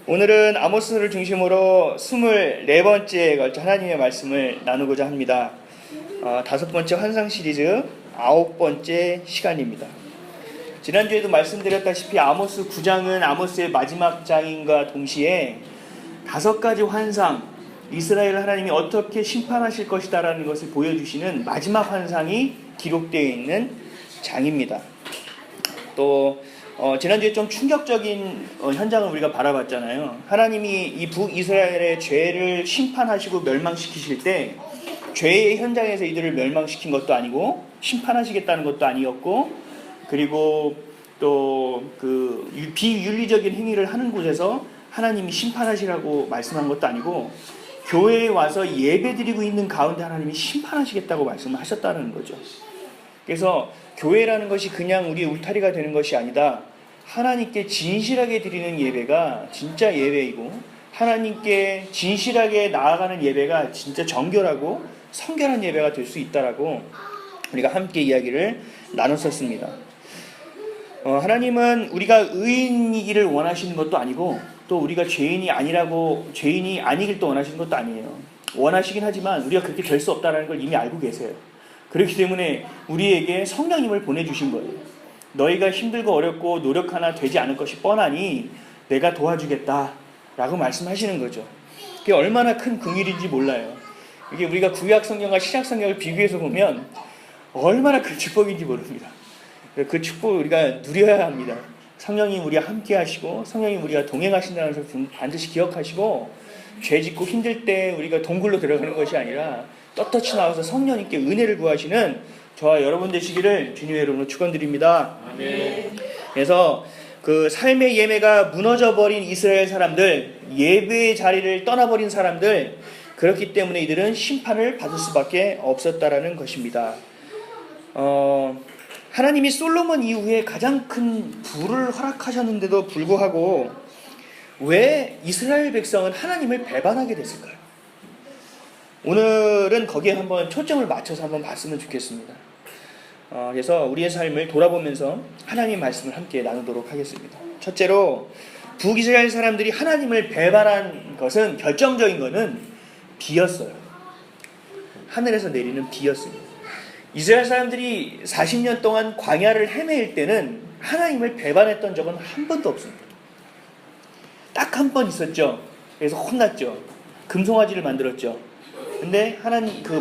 오늘은 아모스를 중심으로 24번째에 걸쳐 하나님의 말씀을 나누고자 합니다. 5번째 환상 시리즈 9번째 시간입니다. 지난주에도 말씀드렸다시피 아모스 9장은 아모스의 마지막 장인과 동시에 5가지 환상, 이스라엘 하나님이 어떻게 심판하실 것이다라는 것을 보여주시는 마지막 환상이 기록되어 있는 장입니다. 또 지난주에 좀 충격적인 현장을 우리가 바라봤잖아요. 하나님이 이 북이스라엘의 죄를 심판하시고 멸망시키실 때 죄의 현장에서 이들을 멸망시킨 것도 아니고 심판하시겠다는 것도 아니었고, 그리고 또 그 비윤리적인 행위를 하는 곳에서 하나님이 심판하시라고 말씀한 것도 아니고, 교회에 와서 예배드리고 있는 가운데 하나님이 심판하시겠다고 말씀을 하셨다는 거죠. 그래서 교회라는 것이 그냥 우리의 울타리가 되는 것이 아니다. 하나님께 진실하게 드리는 예배가 진짜 예배이고, 하나님께 진실하게 나아가는 예배가 진짜 정결하고 성결한 예배가 될 수 있다라고 우리가 함께 이야기를 나눴었습니다. 하나님은 우리가 의인이기를 원하시는 것도 아니고, 또 우리가 죄인이 아니길 또 원하시는 것도 아니에요. 원하시긴 하지만 우리가 그렇게 될 수 없다는 걸 이미 알고 계세요. 그렇기 때문에 우리에게 성령님을 보내주신 거예요. 너희가 힘들고 어렵고 노력 하나 되지 않을 것이 뻔하니 내가 도와주겠다라고 말씀하시는 거죠. 그게 얼마나 큰 긍휼인지 몰라요. 이게 우리가 구약 성경과 신약 성경을 비교해서 보면 얼마나 큰 축복인지 모릅니다. 그 축복을 우리가 누려야 합니다. 성령님 우리와 함께 하시고, 성령님 우리와 동행하신다는 것을 반드시 기억하시고, 죄 짓고 힘들 때 우리가 동굴로 들어가는 것이 아니라 떳떳이 나와서 성령님께 은혜를 구하시는 저와 여러분 되시기를 주님의 이름으로 축원드립니다. 아멘. 그래서 그 삶의 예배가 무너져버린 이스라엘 사람들, 예배의 자리를 떠나버린 사람들, 그렇기 때문에 이들은 심판을 받을 수밖에 없었다라는 것입니다. 하나님이 솔로몬 이후에 가장 큰 부를 허락하셨는데도 불구하고 왜 이스라엘 백성은 하나님을 배반하게 됐을까요? 오늘은 거기에 한번 초점을 맞춰서 한번 봤으면 좋겠습니다. 그래서 우리의 삶을 돌아보면서 하나님 말씀을 함께 나누도록 하겠습니다. 첫째로, 북이스라엘 사람들이 하나님을 배반한 것은, 결정적인 것은 비였어요. 하늘에서 내리는 비였습니다. 이스라엘 사람들이 40년 동안 광야를 헤매일 때는 하나님을 배반했던 적은 한 번도 없습니다. 딱 한 번 있었죠. 그래서 혼났죠. 금송아지를 만들었죠. 근데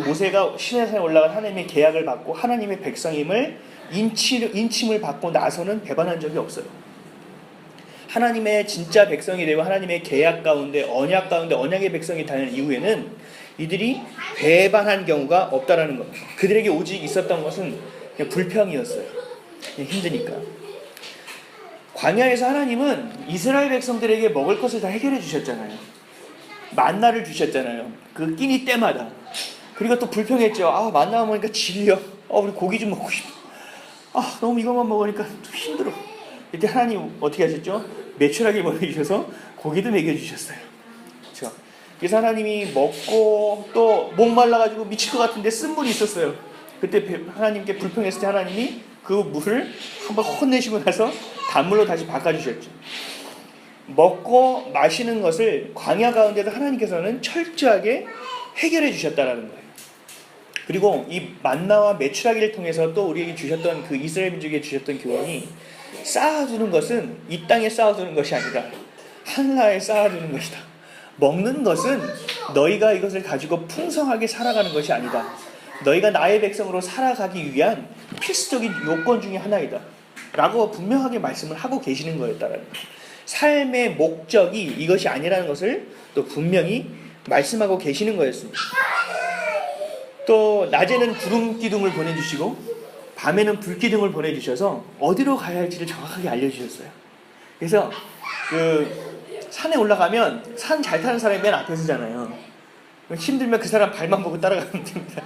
모세가 시내산에 올라가 하나님의 계약을 받고 하나님의 백성임을 인침을 받고 나서는 배반한 적이 없어요. 하나님의 진짜 백성이 되고 하나님의 계약 가운데, 언약 가운데 언약의 백성이 되는 이후에는 이들이 배반한 경우가 없다라는 겁니다. 그들에게 오직 있었던 것은 그냥 불평이었어요. 그냥 힘드니까. 광야에서 하나님은 이스라엘 백성들에게 먹을 것을 다 해결해 주셨잖아요. 만나를 주셨잖아요. 그 끼니 때마다. 그리고 또 불평했죠. 만나 먹으니까 질려. 우리 고기 좀 먹고 싶어. 너무 이것만 먹으니까 좀 힘들어. 이때 하나님 어떻게 하셨죠? 매출하게 보내주셔서 고기도 먹여주셨어요. 그렇죠? 그래서 하나님이 먹고 또 목말라가지고 미칠 것 같은데 쓴 물이 있었어요. 그때 하나님께 불평했을 때 하나님이 그 물을 한번 혼내시고 나서 단물로 다시 바꿔주셨죠. 먹고 마시는 것을 광야 가운데도 하나님께서는 철저하게 해결해 주셨다라는 거예요. 그리고 이 만나와 메추라기를 통해서 또 우리에게 주셨던, 그 이스라엘 민족에게 주셨던 교훈이, 쌓아두는 것은 이 땅에 쌓아두는 것이 아니라 하늘나라에 쌓아두는 것이다. 먹는 것은 너희가 이것을 가지고 풍성하게 살아가는 것이 아니다. 너희가 나의 백성으로 살아가기 위한 필수적인 요건 중에 하나이다 라고 분명하게 말씀을 하고 계시는 거였다라는 거예요. 삶의 목적이 이것이 아니라는 것을 또 분명히 말씀하고 계시는 거였습니다. 또 낮에는 구름 기둥을 보내주시고 밤에는 불 기둥을 보내주셔서 어디로 가야 할지를 정확하게 알려주셨어요. 그래서 산에 올라가면, 산 잘 타는 사람이 맨 앞에 서잖아요. 힘들면 그 사람 발만 보고 따라가면 됩니다.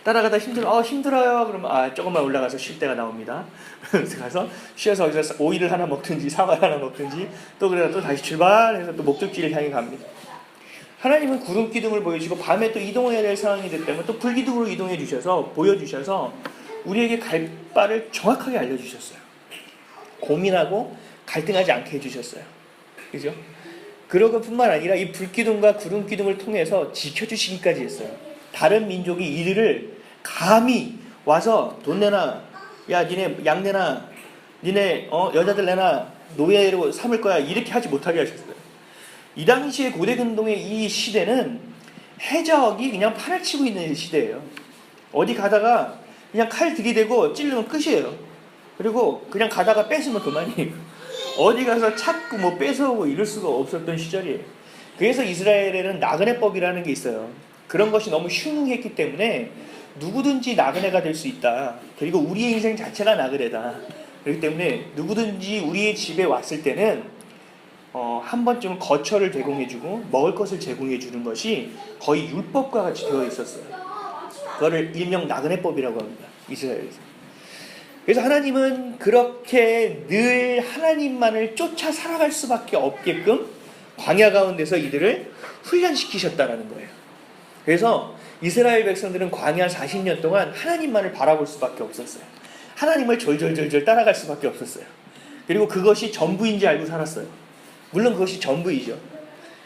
따라가다 힘들어요. 그러면 조금만 올라가서 쉴 때가 나옵니다. 그래서 가서 쉬어서 어디서 오이를 하나 먹든지 사과를 하나 먹든지, 또 그러다 또 다시 출발해서 또 목적지를 향해 갑니다. 하나님은 구름 기둥을 보여주시고 밤에 또 이동해야 될 상황이 됐기 때문에 또 불 기둥으로 이동해 주셔서, 보여주셔서 우리에게 갈 바를 정확하게 알려주셨어요. 고민하고 갈등하지 않게 해주셨어요. 그죠? 그런 것뿐만 아니라 이 불기둥과 구름기둥을 통해서 지켜주시기까지 했어요. 다른 민족이 이들을 감히 와서 돈 내놔, 야 니네 양 내놔, 니네 여자들 내놔, 노예로 삼을 거야, 이렇게 하지 못하게 하셨어요. 이 당시에 고대 근동의 이 시대는 해적이 그냥 판을 치고 있는 시대예요. 어디 가다가 그냥 칼 들이대고 찌르면 끝이에요. 그리고 그냥 가다가 뺏으면 그만이에요. 어디 가서 찾고 뭐 뺏어오고 이럴 수가 없었던 시절이에요. 그래서 이스라엘에는 나그네법이라는 게 있어요. 그런 것이 너무 흉흉했기 때문에 누구든지 나그네가 될 수 있다. 그리고 우리의 인생 자체가 나그네다. 그렇기 때문에 누구든지 우리의 집에 왔을 때는 한 번쯤은 거처를 제공해주고 먹을 것을 제공해주는 것이 거의 율법과 같이 되어 있었어요. 그거를 일명 나그네법이라고 합니다. 이스라엘에서. 그래서 하나님은 그렇게 늘 하나님만을 쫓아 살아갈 수밖에 없게끔 광야 가운데서 이들을 훈련시키셨다는 거예요. 그래서 이스라엘 백성들은 광야 40년 동안 하나님만을 바라볼 수밖에 없었어요. 하나님을 졸졸졸졸 따라갈 수밖에 없었어요. 그리고 그것이 전부인지 알고 살았어요. 물론 그것이 전부이죠.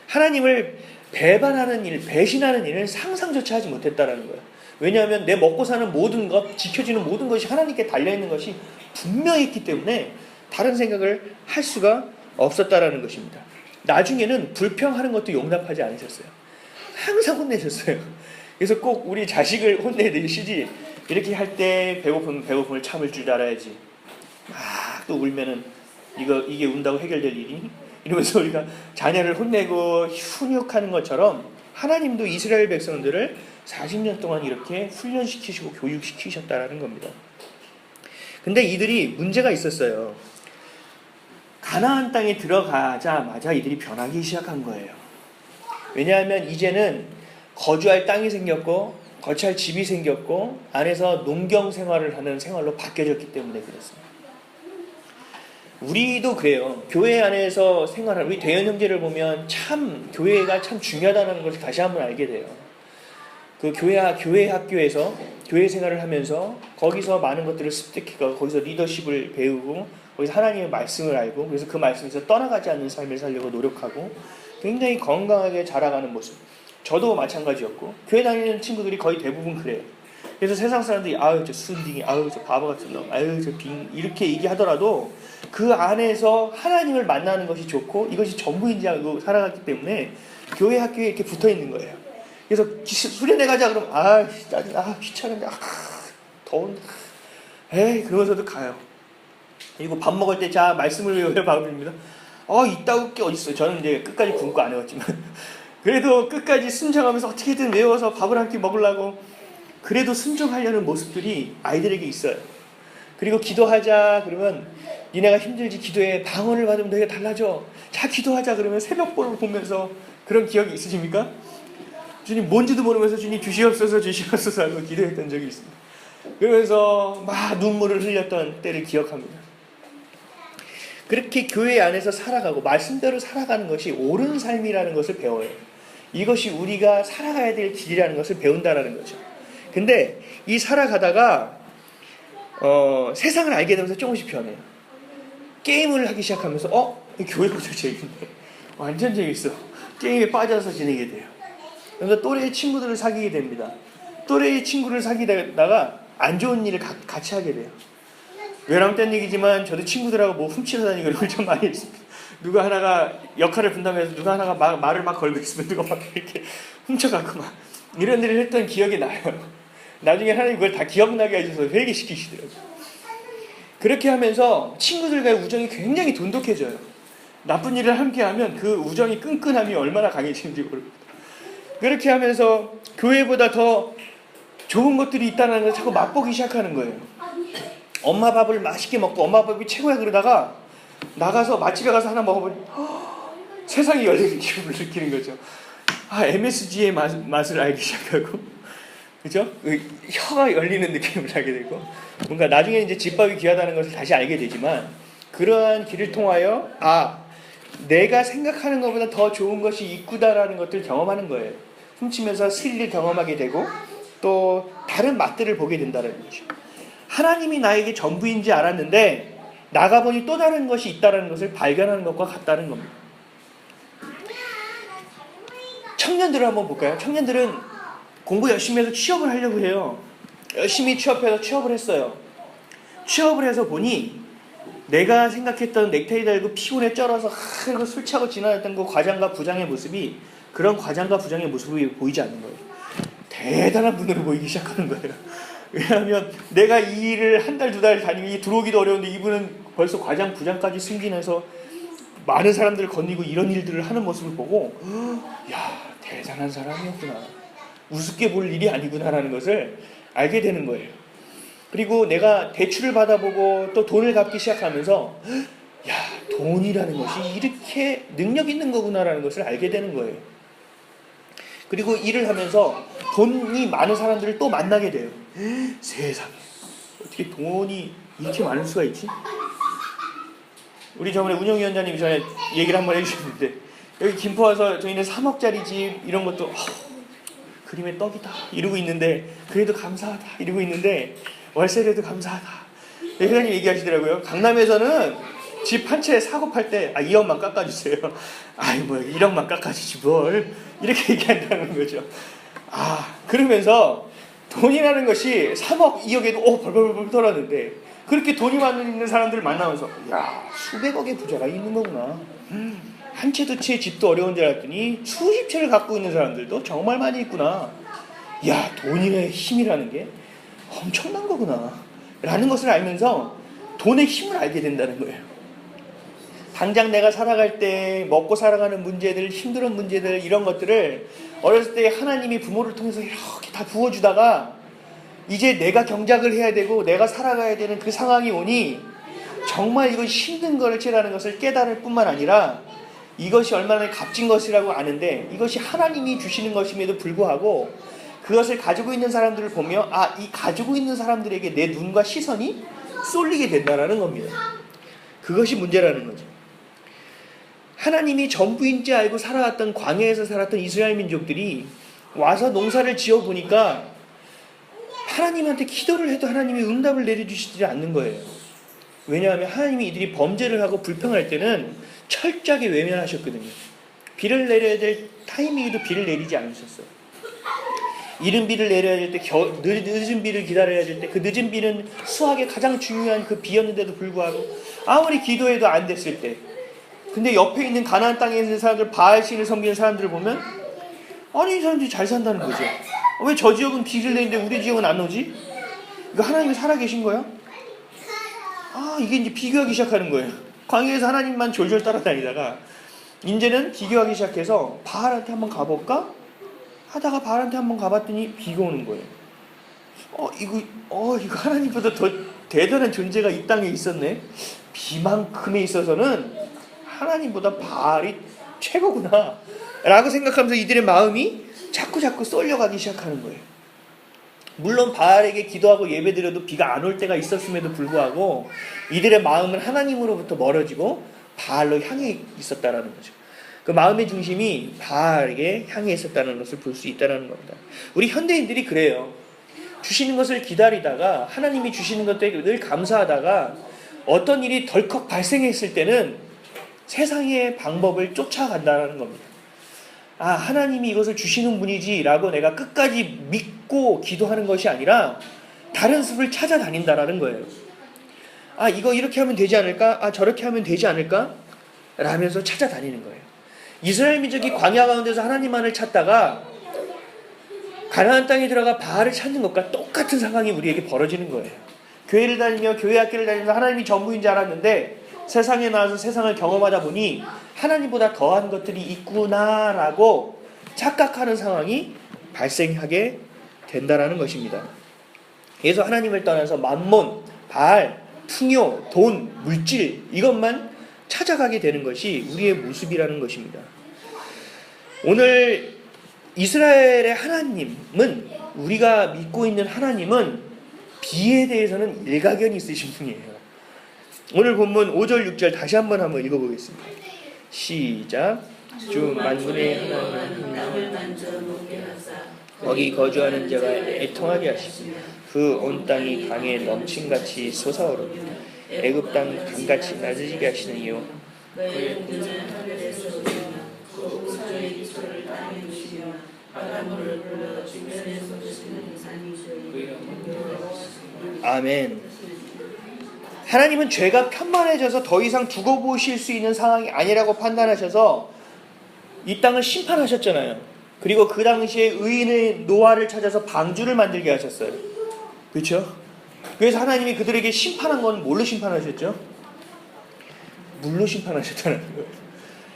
하나님을 배반하는 일, 배신하는 일은 상상조차 하지 못했다는 거예요. 왜냐하면 내 먹고 사는 모든 것, 지켜지는 모든 것이 하나님께 달려있는 것이 분명히 있기 때문에 다른 생각을 할 수가 없었다라는 것입니다. 나중에는 불평하는 것도 용납하지 않으셨어요. 항상 혼내셨어요. 그래서 꼭 우리 자식을 혼내듯이 이렇게 할 때 배고픔을 참을 줄 알아야지. 막 또 울면은 이게 운다고 해결될 일이? 이러면서 우리가 자녀를 혼내고 훈육하는 것처럼 하나님도 이스라엘 백성들을 40년 동안 이렇게 훈련시키시고 교육시키셨다라는 겁니다. 근데 이들이 문제가 있었어요. 가나안 땅에 들어가자마자 이들이 변하기 시작한 거예요. 왜냐하면 이제는 거주할 땅이 생겼고 거처할 집이 생겼고 안에서 농경 생활을 하는 생활로 바뀌어졌기 때문에 그렇습니다. 우리도 그래요. 교회 안에서 생활하는 우리 대현 형제를 보면 참 교회가 참 중요하다는 것을 다시 한번 알게 돼요. 그 교회 학교에서 교회 생활을 하면서 거기서 많은 것들을 습득하고 거기서 리더십을 배우고 거기서 하나님의 말씀을 알고 그래서 그 말씀에서 떠나가지 않는 삶을 살려고 노력하고 굉장히 건강하게 자라가는 모습. 저도 마찬가지였고 교회 다니는 친구들이 거의 대부분 그래요. 그래서 세상 사람들이 아유 저 순딩이, 아유 저 바보 같은 놈, 아유 저 빙 이렇게 얘기하더라도 그 안에서 하나님을 만나는 것이 좋고 이것이 전부인지 알고 살아갔기 때문에 교회 학교에 이렇게 붙어 있는 거예요. 그래서 수련회 가자 그러면 짜증, 귀찮은데, 더운데, 그러면서도 가요. 그리고 밥 먹을 때 자 말씀을 외워요 밥입니다. 이따울 게 어딨어요. 저는 이제 끝까지 굶고 안 해왔지만 그래도 끝까지 순종하면서 어떻게든 외워서 밥을 한 끼 먹으려고 그래도 순종하려는 모습들이 아이들에게 있어요. 그리고 기도하자 그러면 니네가 힘들지 기도해. 방언을 받으면 너희가 달라져. 자 기도하자 그러면 새벽볼을 보면서 그런 기억이 있으십니까? 주님 뭔지도 모르면서 주님 주시옵소서 하고 기도했던 적이 있습니다. 그러면서 막 눈물을 흘렸던 때를 기억합니다. 그렇게 교회 안에서 살아가고 말씀대로 살아가는 것이 옳은 삶이라는 것을 배워요. 이것이 우리가 살아가야 될 길이라는 것을 배운다라는 거죠. 근데 이 살아가다가 세상을 알게 되면서 조금씩 변해요. 게임을 하기 시작하면서 교회보다 재밌네. 완전 재밌어. 게임에 빠져서 지내게 돼요. 그래서 또래의 친구들을 사귀게 됩니다. 또래의 친구를 사귀다가 안 좋은 일을 같이 하게 돼요. 외람된 얘기지만 저도 친구들하고 뭐 훔치러 다니고 이런 걸 좀 많이 했습니다. 누가 하나가 역할을 분담해서 누가 하나가 말을 막 걸고 있으면 누가 막 이렇게 훔쳐가고 막 이런 일을 했던 기억이 나요. 나중에 하나님 그걸 다 기억나게 해주셔서 회개시키시더라고요. 그렇게 하면서 친구들과의 우정이 굉장히 돈독해져요. 나쁜 일을 함께하면 그 우정이 끈끈함이 얼마나 강해지는지 모릅니다. 그렇게 하면서 교회보다 더 좋은 것들이 있다는 걸 자꾸 맛보기 시작하는 거예요. 엄마 밥을 맛있게 먹고 엄마 밥이 최고야 그러다가 나가서 맛집에 가서 하나 먹어보니 세상이 열리는 기분을 느끼는 거죠. MSG의 맛을 알기 시작하고 그죠? 혀가 열리는 느낌을 하게 되고 뭔가 나중에 이제 집밥이 귀하다는 것을 다시 알게 되지만 그러한 길을 통하여 내가 생각하는 것보다 더 좋은 것이 있구나라는 것들을 경험하는 거예요. 훔치면서 스릴을 경험하게 되고 또 다른 맛들을 보게 된다는 거죠. 하나님이 나에게 전부인지 알았는데 나가보니 또 다른 것이 있다는 것을 발견하는 것과 같다는 겁니다. 청년들을 한번 볼까요? 청년들은 공부 열심히 해서 취업을 하려고 해요. 열심히 취업해서 취업을 했어요. 취업을 해서 보니 내가 생각했던 넥타이 달고 피곤에 쩔어서 그리고 술 취하고 지나갔던 그 과장과 부장의 모습이 그런 과장과 부장의 모습이 보이지 않는 거예요. 대단한 분으로 보이기 시작하는 거예요. 왜냐하면 내가 이 일을 한 달, 두 달 다니면 들어오기도 어려운데 이분은 벌써 과장, 부장까지 승진해서 많은 사람들을 건드리고 이런 일들을 하는 모습을 보고 야, 대단한 사람이었구나. 우습게 볼 일이 아니구나라는 것을 알게 되는 거예요. 그리고 내가 대출을 받아보고 또 돈을 갚기 시작하면서 야, 돈이라는 것이 이렇게 능력 있는 거구나라는 것을 알게 되는 거예요. 그리고 일을 하면서 돈이 많은 사람들을 또 만나게 돼요. 세상에 어떻게 돈이 이렇게 많을 수가 있지? 우리 저번에 운영위원장님이 전에 얘기를 한번 해주셨는데 여기 김포 와서 저희는 3억짜리 집 이런 것도 그림의 떡이다 이러고 있는데 그래도 감사하다 이러고 있는데 월세라도 감사하다. 회장님 얘기하시더라고요. 강남에서는 집 한 채 사고 팔 때 2억만 깎아주세요. 아이 뭐 1억만 깎아주지 뭘 이렇게 얘기한다는 거죠. 그러면서 돈이라는 것이 3억 2억에도 벌벌벌 떨었는데 그렇게 돈이 많은 사람들을 만나면서 야, 수백억의 부자가 있는 거구나. 한 채 두 채 집도 어려운 줄 알았더니 수십 채를 갖고 있는 사람들도 정말 많이 있구나. 야, 돈의 힘이라는 게 엄청난 거구나 라는 것을 알면서 돈의 힘을 알게 된다는 거예요. 당장 내가 살아갈 때 먹고 살아가는 문제들, 힘든 문제들 이런 것들을 어렸을 때 하나님이 부모를 통해서 이렇게 다 부어주다가 이제 내가 경작을 해야 되고 내가 살아가야 되는 그 상황이 오니 정말 이것이 힘든 것이라는 것을 깨달을 뿐만 아니라 이것이 얼마나 값진 것이라고 아는데 이것이 하나님이 주시는 것임에도 불구하고 그것을 가지고 있는 사람들을 보며 이 가지고 있는 사람들에게 내 눈과 시선이 쏠리게 된다는 겁니다. 그것이 문제라는 거죠. 하나님이 전부인 줄 알고 살아왔던 광야에서 살았던 이스라엘 민족들이 와서 농사를 지어보니까 하나님한테 기도를 해도 하나님이 응답을 내려주시지 않는 거예요. 왜냐하면 하나님이 이들이 범죄를 하고 불평할 때는 철저하게 외면하셨거든요. 비를 내려야 될 타이밍에도 비를 내리지 않으셨어요. 이른 비를 내려야 될 때 늦은 비를 기다려야 될 때 그 늦은 비는 수확에 가장 중요한 그 비였는데도 불구하고 아무리 기도해도 안 됐을 때 근데 옆에 있는 가나안 땅에 있는 사람들 바알신을 섬기는 사람들을 보면 아니 이 사람들이 잘 산다는 거죠. 왜 저 지역은 비를 내는데 우리 지역은 안 오지? 이거 하나님이 살아계신 거야? 이게 이제 비교하기 시작하는 거예요. 광야에서 하나님만 졸졸 따라다니다가 이제는 비교하기 시작해서 바알한테 한번 가볼까? 하다가 바알한테 한번 가봤더니 비가 오는 거예요. 이거 하나님보다 더 대단한 존재가 이 땅에 있었네. 비만큼에 있어서는 하나님보다 바알이 최고구나 라고 생각하면서 이들의 마음이 자꾸 쏠려가기 시작하는 거예요. 물론 바알에게 기도하고 예배드려도 비가 안 올 때가 있었음에도 불구하고 이들의 마음은 하나님으로부터 멀어지고 바알로 향해 있었다는 거죠. 그 마음의 중심이 바알에게 향해 있었다는 것을 볼 수 있다는 겁니다. 우리 현대인들이 그래요. 주시는 것을 기다리다가 하나님이 주시는 것에 늘 감사하다가 어떤 일이 덜컥 발생했을 때는 세상의 방법을 쫓아간다는 겁니다. 하나님이 이것을 주시는 분이지 라고 내가 끝까지 믿고 기도하는 것이 아니라 다른 숲을 찾아다닌다라는 거예요. 이거 이렇게 하면 되지 않을까? 저렇게 하면 되지 않을까? 라면서 찾아다니는 거예요. 이스라엘 민족이 광야 가운데서 하나님만을 찾다가 가나안 땅에 들어가 바알을 찾는 것과 똑같은 상황이 우리에게 벌어지는 거예요. 교회를 다니며 교회 학교를 다니면서 하나님이 전부인 줄 알았는데 세상에 나와서 세상을 경험하다 보니 하나님보다 더한 것들이 있구나라고 착각하는 상황이 발생하게 된다라는 것입니다. 그래서 하나님을 떠나서 만몬, 바알, 풍요, 돈, 물질 이것만 찾아가게 되는 것이 우리의 모습이라는 것입니다. 오늘 이스라엘의 하나님은 우리가 믿고 있는 하나님은 비에 대해서는 일가견이 있으신 분이에요. 오늘 본문 5절 6절 다시 한번 읽어보겠습니다. 시작. 주 만군의 하나님 거기 거주하는 자가 애통하게 하시고 그 온 땅이 강에 넘침같이 솟아오릅니다. 애굽 땅 강같이 낮아지게 하시는 이요 아멘. 하나님은 죄가 편만해져서 더 이상 두고 보실 수 있는 상황이 아니라고 판단하셔서 이 땅을 심판하셨잖아요. 그리고 그 당시에 의인의 노아를 찾아서 방주를 만들게 하셨어요. 그렇죠? 그래서 하나님이 그들에게 심판한 건 뭘로 심판하셨죠? 물로 심판하셨다는 거예요.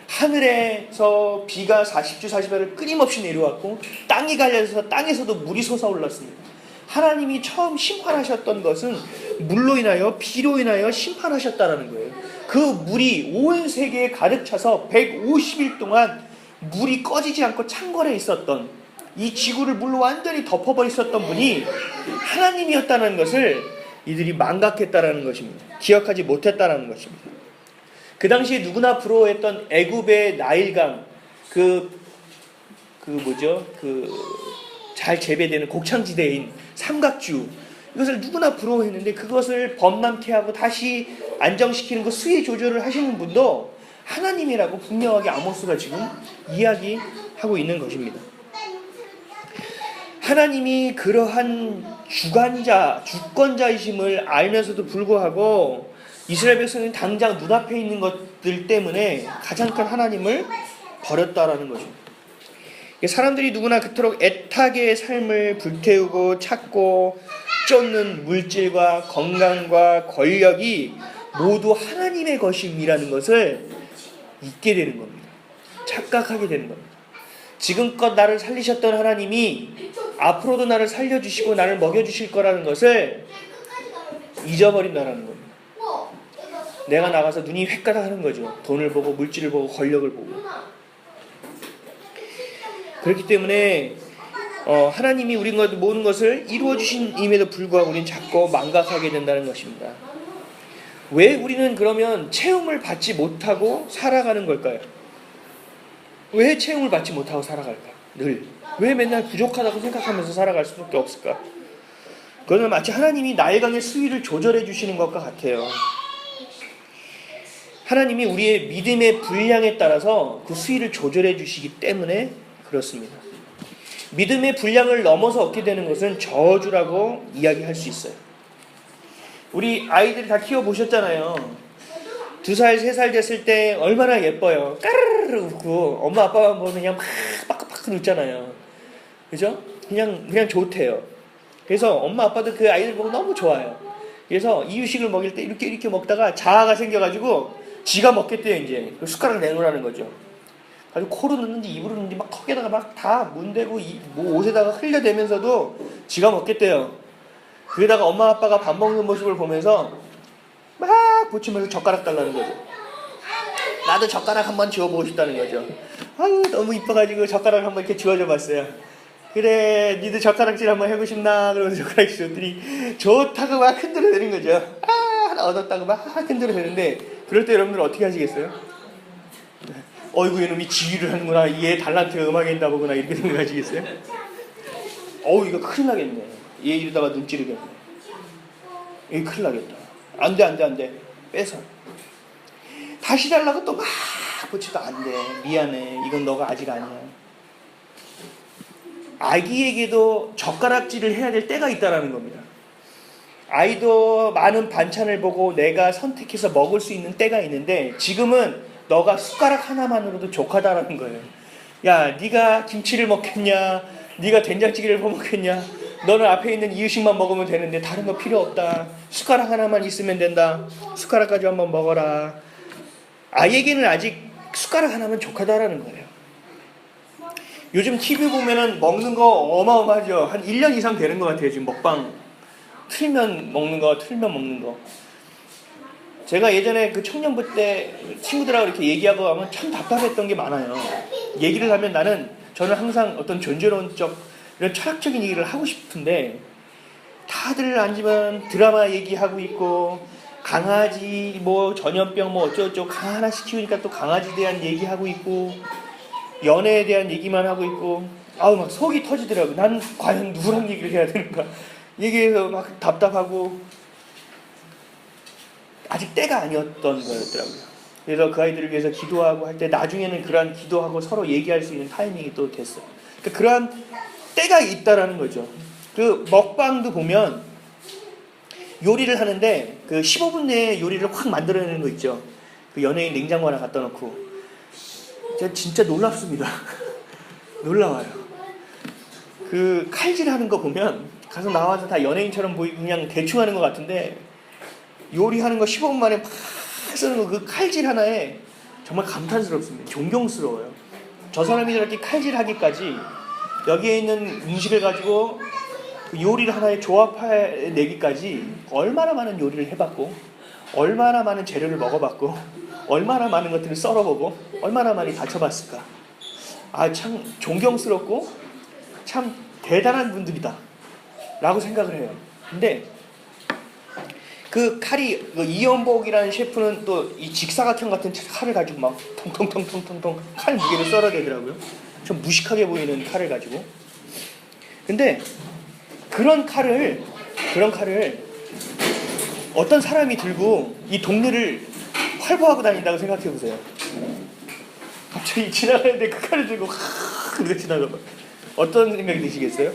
하늘에서 비가 40주 40일을 끊임없이 내려왔고 땅이 갈려져서 땅에서도 물이 솟아올랐습니다. 하나님이 처음 심판하셨던 것은 물로 인하여 비로 인하여 심판하셨다는 거예요. 그 물이 온 세계에 가득 차서 150일 동안 물이 꺼지지 않고 창궐해 있었던, 이 지구를 물로 완전히 덮어버렸었던 분이 하나님이었다는 것을 이들이 망각했다라는 것입니다. 기억하지 못했다라는 것입니다. 그 당시에 누구나 부러워했던 애굽의 나일강, 잘 재배되는 곡창지대인 삼각주, 이것을 누구나 부러워했는데 그것을 범람케 하고 다시 안정시키는 그 수위 조절을 하시는 분도 하나님이라고 분명하게 아모스가 지금 이야기하고 있는 것입니다. 하나님이 그러한 주권자이심을 알면서도 불구하고 이스라엘 백성은 당장 눈앞에 있는 것들 때문에 가장 큰 하나님을 버렸다라는 거죠. 사람들이 누구나 그토록 애타게 삶을 불태우고 찾고 쫓는 물질과 건강과 권력이 모두 하나님의 것임이라는 것을 잊게 되는 겁니다. 착각하게 되는 겁니다. 지금껏 나를 살리셨던 하나님이 앞으로도 나를 살려주시고 나를 먹여주실 거라는 것을 잊어버린다는 겁니다. 내가 나가서 눈이 획가닥하는 거죠. 돈을 보고 물질을 보고 권력을 보고. 그렇기 때문에 하나님이 우리 모든 것을 이루어주신 임에도 불구하고 우리는 자꾸 망각하게 된다는 것입니다. 왜 우리는 그러면 체험을 받지 못하고 살아가는 걸까요? 왜 체험을 받지 못하고 살아갈까? 늘. 왜 맨날 부족하다고 생각하면서 살아갈 수밖에 없을까? 그것은 마치 하나님이 나일강의 수위를 조절해 주시는 것과 같아요. 하나님이 우리의 믿음의 분량에 따라서 그 수위를 조절해 주시기 때문에 그렇습니다. 믿음의 분량을 넘어서 얻게 되는 것은 저주라고 이야기할 수 있어요. 우리 아이들 다 키워보셨잖아요. 2살, 3살 됐을 때 얼마나 예뻐요. 까르르 웃고 엄마 아빠만 보면 그냥 막 빠끄빠끄 웃잖아요. 그죠? 그냥 좋대요. 그래서 엄마 아빠도 그 아이들 보고 너무 좋아요. 그래서 이유식을 먹일 때 이렇게 먹다가 자아가 생겨가지고 지가 먹겠대요. 이제 숟가락 내놓으라는 거죠. 가지고 코로 넣는지 입으로 넣는지 막 턱에다가 막 다 문대고 옷에다가 흘려대면서도 지가 먹겠대요. 그러다가 엄마 아빠가 밥 먹는 모습을 보면서 막 붙이면서 젓가락 달라는 거죠. 나도 젓가락 한번 지워보고 싶다는 거죠. 아유 너무 이뻐가지고 젓가락 한번 이렇게 지워줘 봤어요. 그래 니도 젓가락질 한번 해보고 싶나? 그러면서 젓가락 지웠더니 좋다고 막 흔들어대는 거죠. 하나 얻었다고 막 흔들어대는데 그럴 때 여러분들 어떻게 하시겠어요? 어이구 이놈이 지휘를 하는구나, 얘 달란트 음악에 있나 보구나, 이렇게 생각하시겠어요? 이거 큰일 나겠네. 얘 이러다가 눈 찌르겠네. 이거 큰일 나겠다. 안돼 뺏어. 다시 달라고 또 막 붙여도 안돼. 미안해, 이건 너가 아직 아니야. 아기에게도 젓가락질을 해야 될 때가 있다라는 겁니다. 아이도 많은 반찬을 보고 내가 선택해서 먹을 수 있는 때가 있는데 지금은 너가 숟가락 하나만으로도 족하다라는 거예요. 야, 네가 김치를 먹겠냐? 네가 된장찌개를 먹겠냐? 너는 앞에 있는 이유식만 먹으면 되는데 다른 거 필요 없다. 숟가락 하나만 있으면 된다. 숟가락 가지고 한번 먹어라. 아이에게는 아직 숟가락 하나면 족하다라는 거예요. 요즘 TV 보면은 먹는 거 어마어마하죠. 한 1년 이상 되는 것 같아요. 지금 먹방 틀면 먹는 거. 제가 예전에 그 청년부 때 친구들하고 이렇게 얘기하고 하면 참 답답했던 게 많아요. 얘기를 하면 저는 항상 어떤 존재론적 이런 철학적인 얘기를 하고 싶은데 다들 앉으면 드라마 얘기하고 있고 강아지 전염병 어쩌고저쩌고 강 하나씩 키우니까 또 강아지에 대한 얘기하고 있고 연애에 대한 얘기만 하고 있고 막 속이 터지더라고요. 난 과연 누구랑 얘기를 해야 되는가 얘기해서 막 답답하고 아직 때가 아니었던 거였더라고요. 그래서 그 아이들을 위해서 기도하고 할 때 나중에는 그러한 기도하고 서로 얘기할 수 있는 타이밍이 또 됐어요. 그러니까 그러한 때가 있다라는 거죠. 그 먹방도 보면 요리를 하는데 그 15분 내에 요리를 확 만들어내는 거 있죠. 그 연예인 냉장고 하나 갖다 놓고 진짜 놀랍습니다. 놀라워요. 그 칼질하는 거 보면 가서 나와서 다 연예인처럼 보이고 그냥 대충 하는 것 같은데 요리하는 거 15분 만에 팍 쓰는 거 그 칼질 하나에 정말 감탄스럽습니다. 존경스러워요. 저 사람이 저렇게 칼질하기까지 여기에 있는 음식을 가지고 그 요리를 하나에 조합해내기까지 얼마나 많은 요리를 해봤고 얼마나 많은 재료를 먹어봤고 얼마나 많은 것들을 썰어보고 얼마나 많이 다쳐봤을까. 참 존경스럽고 참 대단한 분들이다 라고 생각을 해요. 근데 그 칼이 그 이연복이라는 셰프는 또 이 직사각형 같은 칼을 가지고 막 통통통통통통 칼 무게를 썰어대더라고요. 좀 무식하게 보이는 칼을 가지고. 근데 그런 칼을 어떤 사람이 들고 이 동네를 활보하고 다닌다고 생각해 보세요. 갑자기 지나가는데 그 칼을 들고 이렇게 지나가. 어떤 생각이 드시겠어요?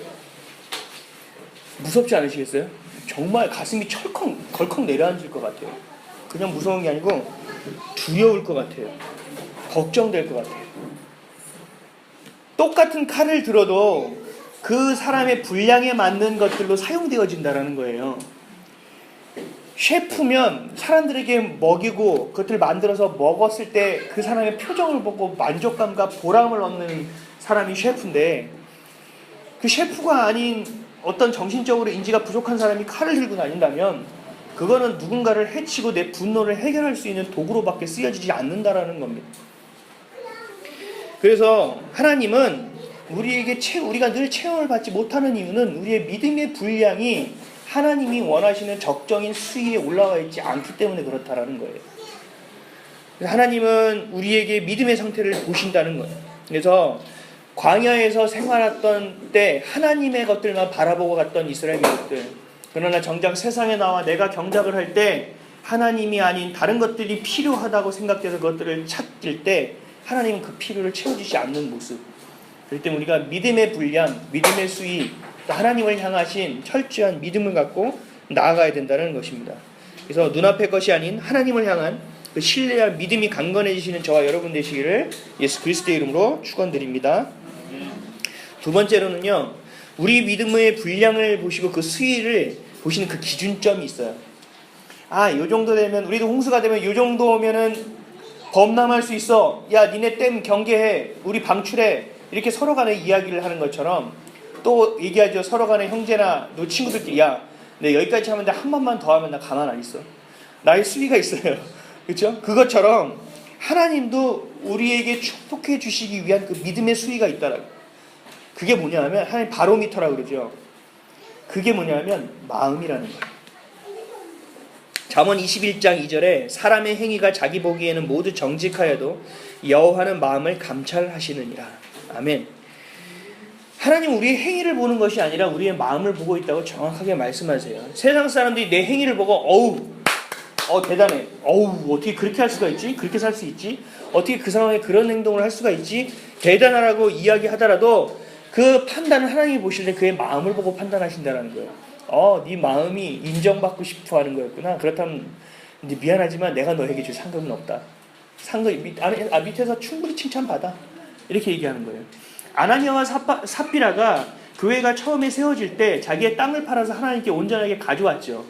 무섭지 않으시겠어요? 정말 가슴이 덜컥 내려앉을 것 같아요. 그냥 무서운 게 아니고 두려울 것 같아요. 걱정될 것 같아요. 똑같은 칼을 들어도 그 사람의 분량에 맞는 것들로 사용되어진다는 거예요. 셰프면 사람들에게 먹이고 그것들을 만들어서 먹었을 때 그 사람의 표정을 보고 만족감과 보람을 얻는 사람이 셰프인데, 그 셰프가 아닌 어떤 정신적으로 인지가 부족한 사람이 칼을 들고 다닌다면 그거는 누군가를 해치고 내 분노를 해결할 수 있는 도구로밖에 쓰여지지 않는다라는 겁니다. 그래서 하나님은 우리가 늘 체험을 받지 못하는 이유는 우리의 믿음의 분량이 하나님이 원하시는 적정인 수위에 올라와 있지 않기 때문에 그렇다라는 거예요. 하나님은 우리에게 믿음의 상태를 보신다는 거예요. 그래서 광야에서 생활했던 때 하나님의 것들만 바라보고 갔던 이스라엘 민족들, 그러나 정작 세상에 나와 내가 경작을 할 때 하나님이 아닌 다른 것들이 필요하다고 생각돼서 그것들을 찾을 때 하나님은 그 필요를 채워주지 않는 모습. 그렇기 때문에 우리가 믿음의 분량, 믿음의 수위, 하나님을 향하신 철저한 믿음을 갖고 나아가야 된다는 것입니다. 그래서 눈앞의 것이 아닌 하나님을 향한 그 신뢰와 믿음이 강건해지시는 저와 여러분 되시기를 예수 그리스도의 이름으로 축원드립니다. 두 번째로는요, 우리 믿음의 분량을 보시고 그 수위를 보시는 그 기준점이 있어요. 요 정도 되면, 우리도 홍수가 되면 요 정도면은 범람할 수 있어. 야, 니네 댐 경계해. 우리 방출해. 이렇게 서로 간에 이야기를 하는 것처럼 또 얘기하죠. 서로 간에 형제나 너 친구들끼리, 야, 내 여기까지 하면 돼. 한 번만 더 하면 나 가만 안 있어. 나의 수위가 있어요. 그렇죠? 그것처럼 하나님도 우리에게 축복해 주시기 위한 그 믿음의 수위가 있다라고. 그게 뭐냐면 하나님 바로미터라고 그러죠. 그게 뭐냐면 마음이라는 거예요. 잠언 21장 2절에 사람의 행위가 자기 보기에는 모두 정직하여도 여호와는 마음을 감찰하시느니라. 아멘. 하나님 우리의 행위를 보는 것이 아니라 우리의 마음을 보고 있다고 정확하게 말씀하세요. 세상 사람들이 내 행위를 보고 대단해. 어떻게 그렇게 할 수가 있지? 그렇게 살 수 있지? 어떻게 그 상황에 그런 행동을 할 수가 있지? 대단하라고 이야기하더라도 그 판단을 하나님이 보실 때 그의 마음을 보고 판단하신다는 거예요. 네 마음이 인정받고 싶어 하는 거였구나. 그렇다면 이제 미안하지만 내가 너에게 줄 상금은 없다. 밑에서 충분히 칭찬받아. 이렇게 얘기하는 거예요. 아나니아와 삽비라가 교회가 처음에 세워질 때 자기의 땅을 팔아서 하나님께 온전하게 가져왔죠.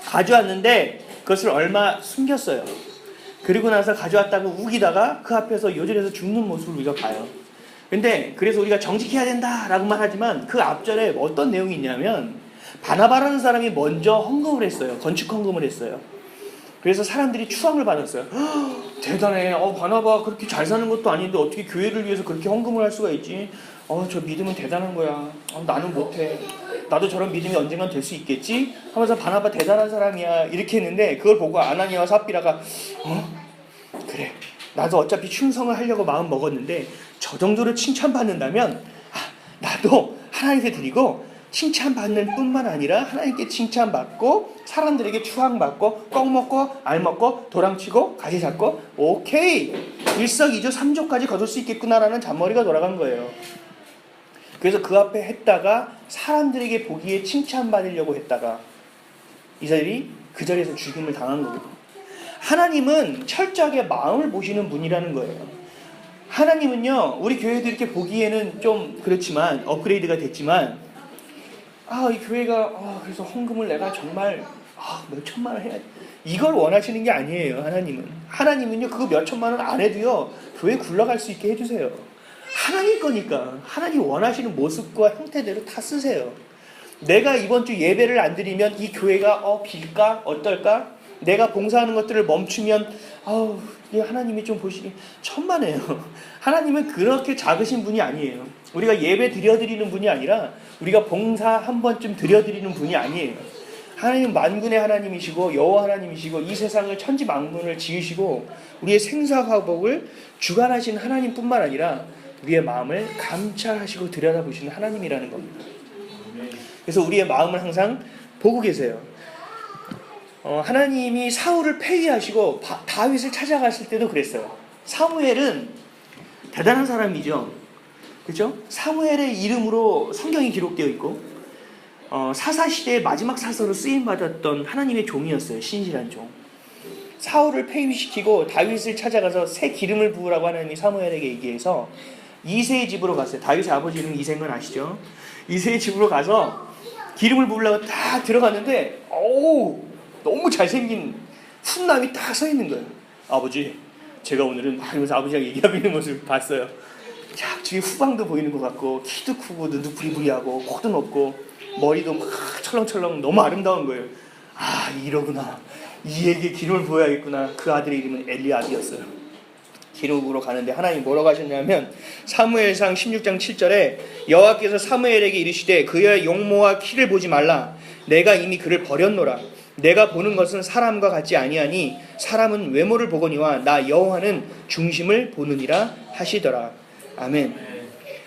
가져왔는데 그것을 얼마 숨겼어요. 그리고 나서 가져왔다고 우기다가 그 앞에서 요절해서 죽는 모습을 우리가 봐요. 근데 그래서 우리가 정직해야 된다라고만 하지만 그 앞절에 어떤 내용이 있냐면 바나바라는 사람이 먼저 헌금을 했어요. 건축 헌금을 했어요. 그래서 사람들이 추앙을 받았어요. 대단해. 바나바 그렇게 잘 사는 것도 아닌데 어떻게 교회를 위해서 그렇게 헌금을 할 수가 있지? 저 믿음은 대단한 거야. 나는 못해. 나도 저런 믿음이 언젠간 될 수 있겠지? 하면서 바나바 대단한 사람이야. 이렇게 했는데 그걸 보고 아나니아와 삽비라가 그래. 나도 어차피 충성을 하려고 마음 먹었는데 저 정도로 칭찬받는다면 나도 하나님께 드리고 칭찬받는 뿐만 아니라 하나님께 칭찬받고 사람들에게 추앙받고 떡 먹고 알 먹고 도랑치고 가지 잡고 오케이 일석이조 삼조까지 거둘 수 있겠구나라는 잔머리가 돌아간 거예요. 그래서 그 앞에 했다가 사람들에게 보기에 칭찬받으려고 했다가 이들이 그 자리에서 죽임을 당한 거거든요. 하나님은 철저하게 마음을 보시는 분이라는 거예요. 하나님은요, 우리 교회도 이렇게 보기에는 좀 그렇지만, 업그레이드가 됐지만, 이 교회가, 그래서 헌금을 내가 정말, 몇 천만 원 해야 돼. 이걸 원하시는 게 아니에요, 하나님은. 하나님은요, 그거 몇 천만 원 안 해도요, 교회 굴러갈 수 있게 해주세요. 하나님 거니까. 하나님 원하시는 모습과 형태대로 다 쓰세요. 내가 이번 주 예배를 안 드리면 이 교회가, 빌까? 어떨까? 내가 봉사하는 것들을 멈추면, 하나님이 좀 보시기 천만에요. 하나님은 그렇게 작으신 분이 아니에요. 우리가 예배 드려드리는 분이 아니라 우리가 봉사 한 번쯤 드려드리는 분이 아니에요. 하나님은 만군의 하나님이시고 여호와 하나님이시고 이 세상을 천지 만군을 지으시고 우리의 생사화복을 주관하신 하나님뿐만 아니라 우리의 마음을 감찰하시고 들여다보시는 하나님이라는 겁니다. 그래서 우리의 마음을 항상 보고 계세요. 하나님이 사울을 폐위하시고 다윗을 찾아갔을 때도 그랬어요. 사무엘은 대단한 사람이죠. 그렇죠? 사무엘의 이름으로 성경이 기록되어 있고 사사시대의 마지막 사서로 쓰임받았던 하나님의 종이었어요. 신실한 종. 사울을 폐위시키고 다윗을 찾아가서 새 기름을 부으라고 하나님이 사무엘에게 얘기해서 이새의 집으로 갔어요. 다윗의 아버지 이름 이새인 건 아시죠? 이새의 집으로 가서 기름을 부으려고 딱 들어갔는데 너무 잘생긴 훈남이 딱 서 있는 거예요. 아버지, 제가 오늘은 이러면서 아버지랑 얘기하고 있는 모습을 봤어요. 자, 뒤에 후방도 보이는 것 같고 키도 크고 눈도 부리부리하고 코도 높고 머리도 막 철렁철렁 너무 아름다운 거예요. 이러구나. 이에게 기름을 부어야겠구나. 그 아들의 이름은 엘리압이었어요. 기름을 부으러 가는데 하나님이 뭐라고 하셨냐면 사무엘상 16장 7절에 여호와께서 사무엘에게 이르시되 그의 용모와 키를 보지 말라. 내가 이미 그를 버렸노라. 내가 보는 것은 사람과 같지 아니하니 사람은 외모를 보거니와 나 여호와는 중심을 보느니라 하시더라. 아멘.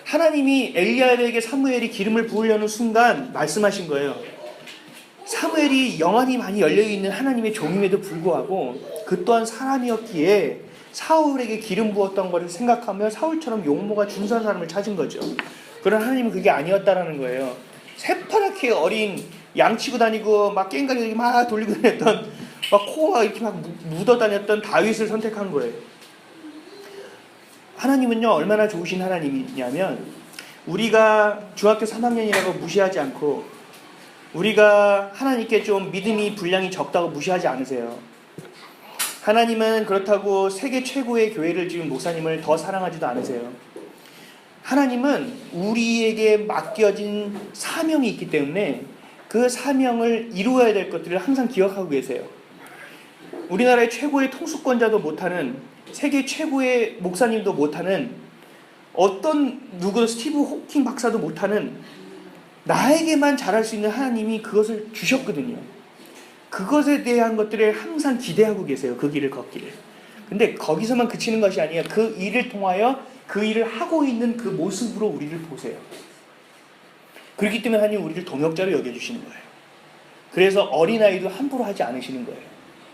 하나님이 엘리압에게 사무엘이 기름을 부으려는 순간 말씀하신 거예요. 사무엘이 영안이 많이 열려있는 하나님의 종임에도 불구하고 그 또한 사람이었기에 사울에게 기름 부었던 것을 생각하며 사울처럼 용모가 준수한 사람을 찾은 거죠. 그러나 하나님은 그게 아니었다라는 거예요. 새파랗게 어린 양치고 다니고 막 깽가리 막 돌리고 다녔던 막 코가 이렇게 막 묻어 다녔던 다윗을 선택한 거예요. 하나님은요 얼마나 좋으신 하나님이냐면 우리가 중학교 3학년이라고 무시하지 않고 우리가 하나님께 좀 믿음이 분량이 적다고 무시하지 않으세요. 하나님은 그렇다고 세계 최고의 교회를 지은 목사님을 더 사랑하지도 않으세요. 하나님은 우리에게 맡겨진 사명이 있기 때문에 그 사명을 이루어야 될 것들을 항상 기억하고 계세요. 우리나라의 최고의 통수권자도 못하는 세계 최고의 목사님도 못하는 어떤 누구도 스티브 호킹 박사도 못하는 나에게만 잘할 수 있는 하나님이 그것을 주셨거든요. 그것에 대한 것들을 항상 기대하고 계세요. 그 길을 걷기를. 근데 거기서만 그치는 것이 아니에요. 그 일을 통하여 그 일을 하고 있는 그 모습으로 우리를 보세요. 그렇기 때문에 하나님 우리를 동역자로 여겨주시는 거예요. 그래서 어린아이도 함부로 하지 않으시는 거예요.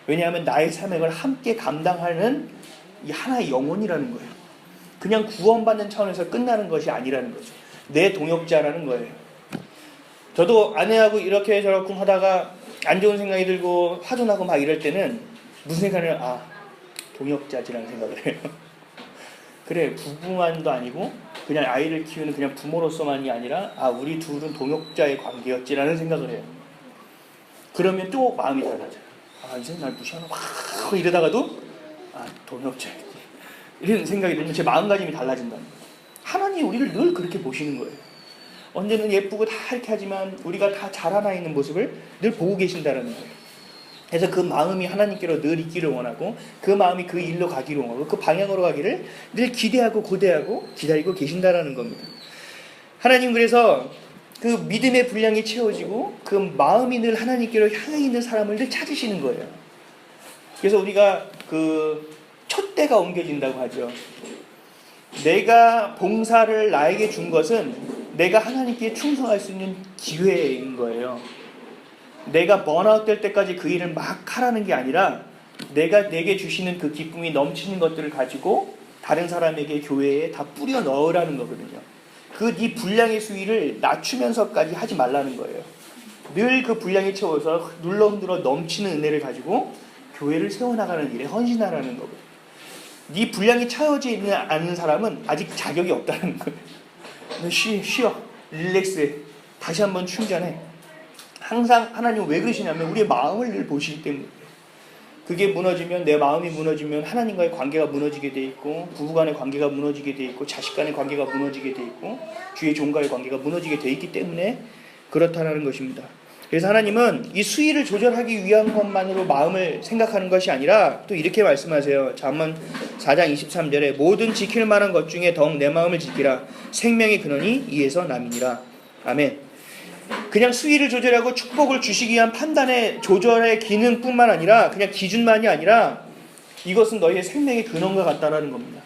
왜냐하면 나의 사명을 함께 감당하는 이 하나의 영혼이라는 거예요. 그냥 구원받는 차원에서 끝나는 것이 아니라는 거죠. 내 동역자라는 거예요. 저도 아내하고 이렇게 저렇게 하다가 안 좋은 생각이 들고 화도 나고 막 이럴 때는 무슨 생각을 동역자지라는 생각을 해요. 그래, 부부만도 아니고 그냥 아이를 키우는 그냥 부모로서만이 아니라 우리 둘은 동역자의 관계였지라는 생각을 해요. 그러면 또 마음이 달라져요. 이제 날 무시하나 막 이러다가도 동역자였지 이런 생각이 들면 제 마음가짐이 달라진다는 거예요. 하나님이 우리를 늘 그렇게 보시는 거예요. 언제는 예쁘고 다 이렇게 하지만 우리가 다 자라나 있는 모습을 늘 보고 계신다는 거예요. 그래서 그 마음이 하나님께로 늘 있기를 원하고 그 마음이 그 일로 가기를 원하고 그 방향으로 가기를 늘 기대하고 고대하고 기다리고 계신다라는 겁니다. 하나님 그래서 그 믿음의 분량이 채워지고 그 마음이 늘 하나님께로 향해 있는 사람을 늘 찾으시는 거예요. 그래서 우리가 그 촛대가 옮겨진다고 하죠. 내가 봉사를 나에게 준 것은 내가 하나님께 충성할 수 있는 기회인 거예요. 내가 번아웃 될 때까지 그 일을 막 하라는 게 아니라 내가 내게 주시는 그 기쁨이 넘치는 것들을 가지고 다른 사람에게 교회에 다 뿌려 넣으라는 거거든요. 그 네 분량의 수위를 낮추면서까지 하지 말라는 거예요. 늘 그 분량에 채워서 눌러 흔들어 넘치는 은혜를 가지고 교회를 세워나가는 일에 헌신하라는 거거든요. 네 분량이 채워져 있는 않는 사람은 아직 자격이 없다는 거예요. 너 쉬어. 릴렉스해. 다시 한번 충전해. 항상 하나님은 왜 그러시냐면 우리의 마음을 늘 보시기 때문에. 그게 무너지면, 내 마음이 무너지면 하나님과의 관계가 무너지게 돼 있고, 부부간의 관계가 무너지게 돼 있고, 자식간의 관계가 무너지게 돼 있고, 주의 종과의 관계가 무너지게 돼 있기 때문에 그렇다는 것입니다. 그래서 하나님은 이 수위를 조절하기 위한 것만으로 마음을 생각하는 것이 아니라 또 이렇게 말씀하세요. 잠언 4장 23절에 모든 지킬 만한 것 중에 더욱 내 마음을 지키라. 생명의 근원이 이에서 남이니라. 아멘. 그냥 수위를 조절하고 축복을 주시기 위한 판단의 조절의 기능뿐만 아니라 그냥 기준만이 아니라 이것은 너희의 생명의 근원과 같다라는 겁니다.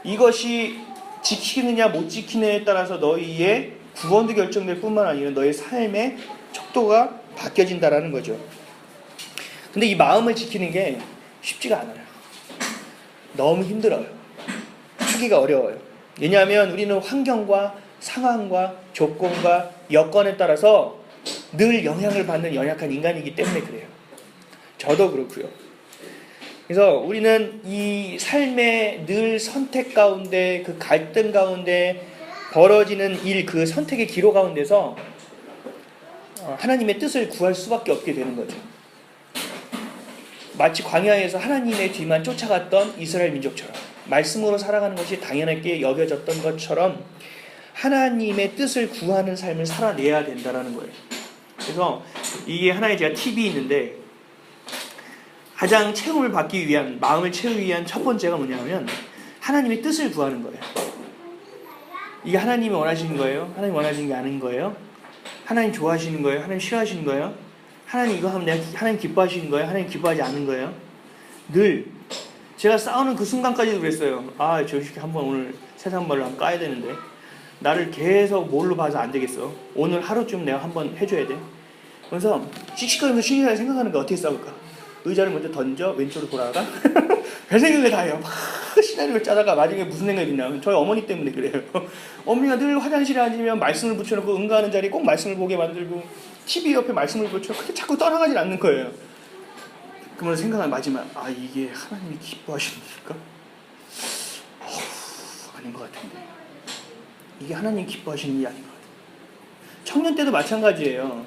이것이 지키느냐 못 지키느냐에 따라서 너희의 구원도 결정될 뿐만 아니라 너의 삶의 척도가 바뀌어진다라는 거죠. 근데 이 마음을 지키는 게 쉽지가 않아요. 너무 힘들어요. 하기가 어려워요. 왜냐하면 우리는 환경과 상황과 조건과 여건에 따라서 늘 영향을 받는 연약한 인간이기 때문에 그래요. 저도 그렇고요. 그래서 우리는 이 삶의 늘 선택 가운데, 그 갈등 가운데 벌어지는 일, 그 선택의 기로 가운데서 하나님의 뜻을 구할 수밖에 없게 되는 거죠. 마치 광야에서 하나님의 뒤만 쫓아갔던 이스라엘 민족처럼 말씀으로 살아가는 것이 당연하게 여겨졌던 것처럼 하나님의 뜻을 구하는 삶을 살아내야 된다는 거예요. 그래서 이게 하나의 제가 팁이 있는데, 가장 채움을 받기 위한, 마음을 채우기 위한 첫 번째가 뭐냐면 하나님의 뜻을 구하는 거예요. 이게 하나님이 원하시는 거예요? 하나님 원하시는 게 아닌 거예요? 하나님 좋아하시는 거예요? 하나님 싫어하시는 거예요? 하나님 이거 하면 내가 하나님 기뻐하시는 거예요? 하나님 기뻐하지 않는 거예요? 늘 제가 싸우는 그 순간까지도 그랬어요. 아, 저 새끼 한번 오늘 세상 말을 한번 까야 되는데 나를 계속 뭘로 봐서 안 되겠어. 오늘 하루쯤 내가 한번 해줘야 돼. 그래서 씩씩거리면서 신이라고 생각하는 거 어떻게 싸울까? 의자를 먼저 던져 왼쪽으로 돌아가. 별 생각을 다 해요. 막 시나리오를 짜다가 나중에 무슨 생각이 드냐면 저희 어머니 때문에 그래요. 어머니가 늘 화장실에 앉으면 말씀을 붙여놓고 응가하는 자리에 꼭 말씀을 보게 만들고 TV 옆에 말씀을 붙여 그게 자꾸 떠나가질 않는 거예요. 그러면 생각을 마지막 이게 하나님이 기뻐하시는 일일까? 아닌 것 같은데. 이게 하나님 기뻐하시는 일이 아닌 것 같아요. 청년 때도 마찬가지예요.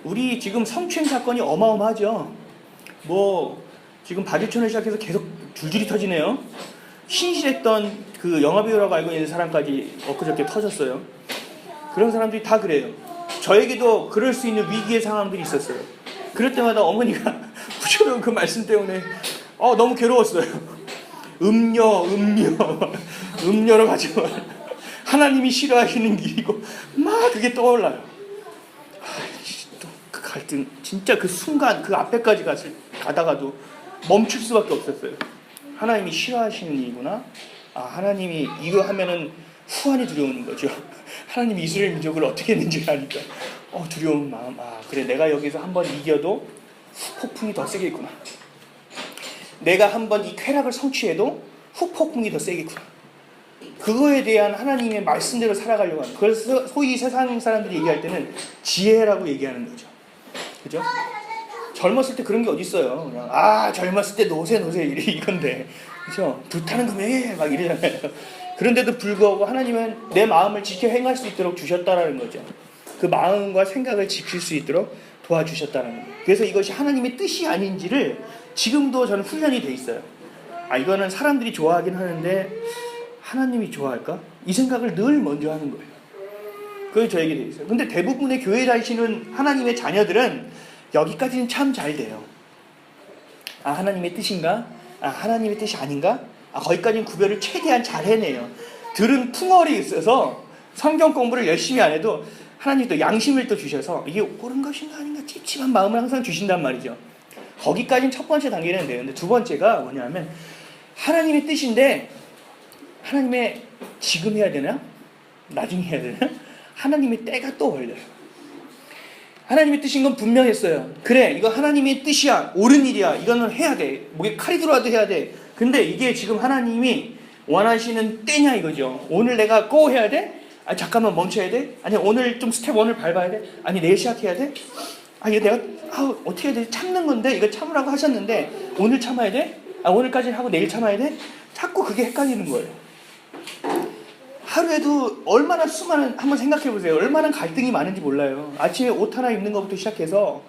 우리 지금 성추행 사건이 어마어마하죠. 지금 바리촌을 시작해서 계속 줄줄이 터지네요. 신실했던 그 영화배우라고 알고 있는 사람까지 엊그저께 터졌어요. 그런 사람들이 다 그래요. 저에게도 그럴 수 있는 위기의 상황들이 있었어요. 그럴 때마다 어머니가 붙여놓은 그 말씀 때문에 너무 괴로웠어요. 음료로 가지고 하나님이 싫어하시는 길이고 막 그게 떠올라요. 또 그 갈등, 진짜 그 순간 그 앞에까지 가다가도 멈출 수밖에 없었어요. 하나님이 싫어하시는 일이구나. 하나님이 이거 하면은 후환이 두려운 거죠. 하나님이 이스라엘 민족을 어떻게 했는지 아니까 두려운 마음. 그래, 내가 여기서 한번 이겨도 폭풍이 더 세겠구나. 내가 한번 이 쾌락을 성취해도 후폭풍이 더 세겠구나. 그거에 대한 하나님의 말씀대로 살아가려고 하는. 그래서 소위 세상 사람들이 얘기할 때는 지혜라고 얘기하는 거죠. 그죠? 젊었을 때 그런 게 어디 있어요? 그냥 젊었을 때 노세 이건데, 그죠? 불타는 금에 막 이러잖아요. 그런데도 불구하고 하나님은 내 마음을 지켜 행할 수 있도록 주셨다라는 거죠. 그 마음과 생각을 지킬 수 있도록 도와주셨다는 거예요. 그래서 이것이 하나님의 뜻이 아닌지를 지금도 저는 훈련이 돼 있어요. 이거는 사람들이 좋아하긴 하는데 하나님이 좋아할까? 이 생각을 늘 먼저 하는 거예요. 그게 저에게 돼 있어요. 근데 대부분의 교회에 다니시는 하나님의 자녀들은 여기까지는 참 잘 돼요. 하나님의 뜻인가? 하나님의 뜻이 아닌가? 거기까지는 구별을 최대한 잘 해내요. 들은 풍월이 있어서 성경 공부를 열심히 안 해도 하나님이 또 양심을 또 주셔서 이게 옳은 것인가 아닌가 찝찝한 마음을 항상 주신단 말이죠. 거기까지는 첫 번째 단계는 돼요. 근데 두 번째가 뭐냐면 하나님의 뜻인데 하나님의 지금 해야 되나? 나중에 해야 되나? 하나님의 때가 또 걸려요. 하나님의 뜻인 건 분명했어요. 그래, 이거 하나님의 뜻이야. 옳은 일이야. 이거는 해야 돼. 목에 칼이 들어와도 해야 돼. 근데 이게 지금 하나님이 원하시는 때냐 이거죠. 오늘 내가 고 해야 돼? 아 잠깐만 멈춰야 돼? 아니 오늘 좀 스텝 1을 밟아야 돼? 아니 내일 시작해야 돼? 아 이거 내가 어떻게 해야 돼? 참는 건데 이거 참으라고 하셨는데 오늘 참아야 돼? 아 오늘까지는 하고 내일 참아야 돼? 자꾸 그게 헷갈리는 거예요. 하루에도 얼마나 수많은, 한번 생각해 보세요. 얼마나 갈등이 많은지 몰라요. 아침에 옷 하나 입는 것부터 시작해서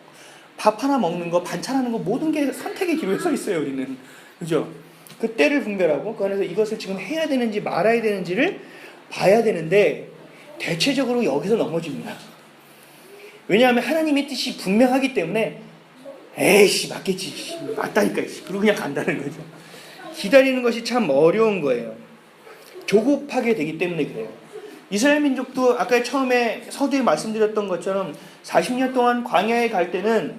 밥 하나 먹는 거, 반찬하는 거 모든 게 선택의 기로에 서 있어요. 우리는. 그죠? 그 때를 분별하고 그 안에서 이것을 지금 해야 되는지 말아야 되는지를 봐야 되는데 대체적으로 여기서 넘어집니다. 왜냐하면 하나님의 뜻이 분명하기 때문에 에이씨 맞겠지, 맞다니까, 그리고 그냥 간다는 거죠. 기다리는 것이 참 어려운 거예요. 조급하게 되기 때문에 그래요. 이스라엘 민족도 아까 처음에 서두에 말씀드렸던 것처럼 40년 동안 광야에 갈 때는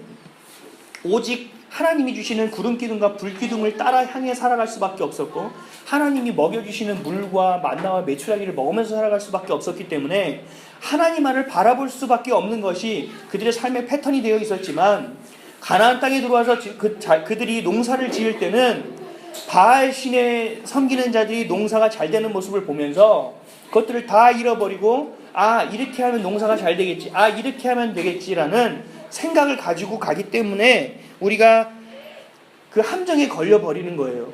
오직 하나님이 주시는 구름기둥과 불기둥을 따라 향해 살아갈 수밖에 없었고, 하나님이 먹여주시는 물과 만나와 메추라기를 먹으면서 살아갈 수밖에 없었기 때문에 하나님만을 바라볼 수밖에 없는 것이 그들의 삶의 패턴이 되어 있었지만, 가나안 땅에 들어와서 그들이 농사를 지을 때는 바알 신에 섬기는 자들이 농사가 잘 되는 모습을 보면서 그것들을 다 잃어버리고, 아 이렇게 하면 농사가 잘 되겠지, 아 이렇게 하면 되겠지라는 생각을 가지고 가기 때문에 우리가 그 함정에 걸려버리는 거예요.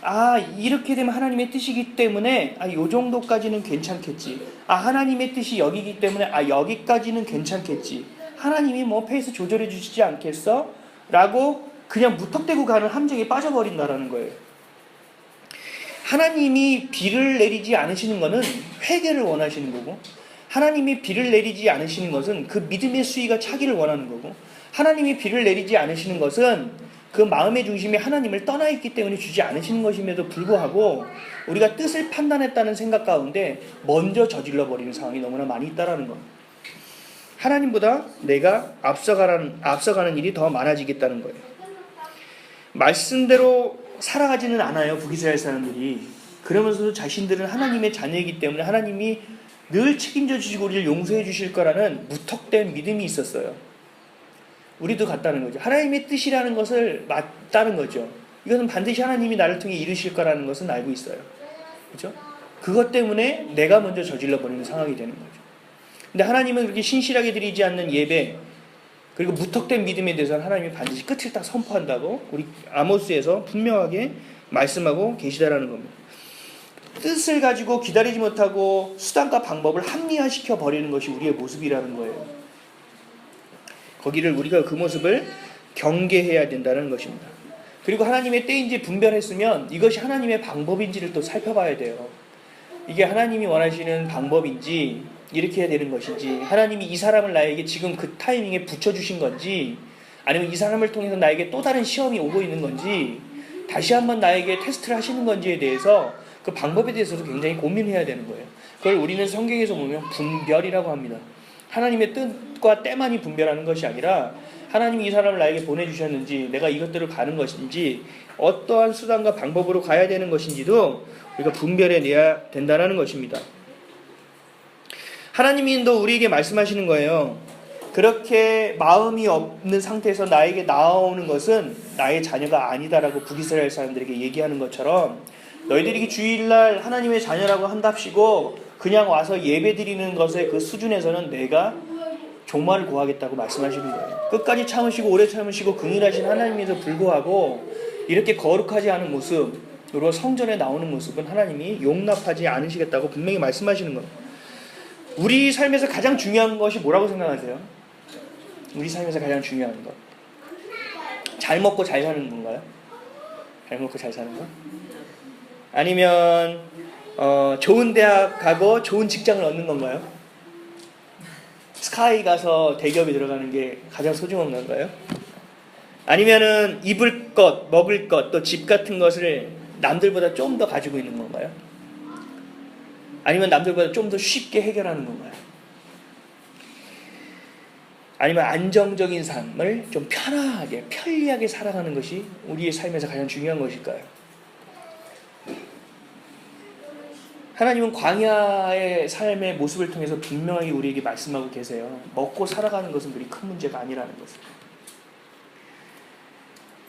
아 이렇게 되면 하나님의 뜻이기 때문에 요 정도까지는 괜찮겠지, 하나님의 뜻이 여기기 때문에 여기까지는 괜찮겠지, 하나님이 뭐 페이스 조절해 주시지 않겠어? 라고 그냥 무턱대고 가는 함정에 빠져버린다라는 거예요. 하나님이 비를 내리지 않으시는 것은 회개를 원하시는 거고, 하나님이 비를 내리지 않으시는 것은 그 믿음의 수위가 차기를 원하는 거고, 하나님이 비를 내리지 않으시는 것은 그 마음의 중심이 하나님을 떠나 있기 때문에 주지 않으시는 것임에도 불구하고 우리가 뜻을 판단했다는 생각 가운데 먼저 저질러 버리는 상황이 너무나 많이 있다라는 겁니다. 하나님보다 내가 앞서가는 일이 더 많아지겠다는 거예요. 말씀대로 살아가지는 않아요, 북이스라엘 사람들이. 그러면서도 자신들은 하나님의 자녀이기 때문에 하나님이 늘 책임져 주시고 우리를 용서해 주실 거라는 무턱대는 믿음이 있었어요. 우리도 같다는 거죠. 하나님의 뜻이라는 것을 맞다는 거죠. 이것은 반드시 하나님이 나를 통해 이루실 거라는 것은 알고 있어요. 그렇죠? 그것 때문에 내가 먼저 저질러 버리는 상황이 되는 거죠. 근데 하나님은 그렇게 신실하게 드리지 않는 예배, 그리고 무턱대는 믿음에 대해서는 하나님이 반드시 끝을 딱 선포한다고 우리 아모스에서 분명하게 말씀하고 계시다라는 겁니다. 뜻을 가지고 기다리지 못하고 수단과 방법을 합리화시켜 버리는 것이 우리의 모습이라는 거예요. 거기를 우리가 그 모습을 경계해야 된다는 것입니다. 그리고 하나님의 때인지 분별했으면 이것이 하나님의 방법인지를 또 살펴봐야 돼요. 이게 하나님이 원하시는 방법인지, 이렇게 해야 되는 것인지, 하나님이 이 사람을 나에게 지금 그 타이밍에 붙여주신 건지, 아니면 이 사람을 통해서 나에게 또 다른 시험이 오고 있는 건지, 다시 한번 나에게 테스트를 하시는 건지에 대해서 그 방법에 대해서도 굉장히 고민해야 되는 거예요. 그걸 우리는 성경에서 보면 분별이라고 합니다. 하나님의 뜻과 때만이 분별하는 것이 아니라 하나님이 이 사람을 나에게 보내주셨는지, 내가 이것들을 가는 것인지, 어떠한 수단과 방법으로 가야 되는 것인지도 우리가 분별해내야 된다는 것입니다. 하나님이 또 우리에게 말씀하시는 거예요. 그렇게 마음이 없는 상태에서 나에게 나오는 것은 나의 자녀가 아니다라고 북이스라엘 사람들에게 얘기하는 것처럼, 너희들이 주일날 하나님의 자녀라고 한답시고 그냥 와서 예배드리는 것의 그 수준에서는 내가 종말을 구하겠다고 말씀하시는 거예요. 끝까지 참으시고 오래 참으시고 긍휼하신 하나님에도 불구하고 이렇게 거룩하지 않은 모습으로 성전에 나오는 모습은 하나님이 용납하지 않으시겠다고 분명히 말씀하시는 거예요. 우리 삶에서 가장 중요한 것이 뭐라고 생각하세요? 우리 삶에서 가장 중요한 것, 잘 먹고 잘 사는 건가요? 잘 먹고 잘 사는 것? 아니면 좋은 대학 가고 좋은 직장을 얻는 건가요? 스카이 가서 대기업에 들어가는 게 가장 소중한 건가요? 아니면은 입을 것, 먹을 것, 또 집 같은 것을 남들보다 좀 더 가지고 있는 건가요? 아니면 남들보다 좀 더 쉽게 해결하는 건가요? 아니면 안정적인 삶을 좀 편하게, 편리하게 살아가는 것이 우리의 삶에서 가장 중요한 것일까요? 하나님은 광야의 삶의 모습을 통해서 분명하게 우리에게 말씀하고 계세요. 먹고 살아가는 것은 그리 큰 문제가 아니라는 것을.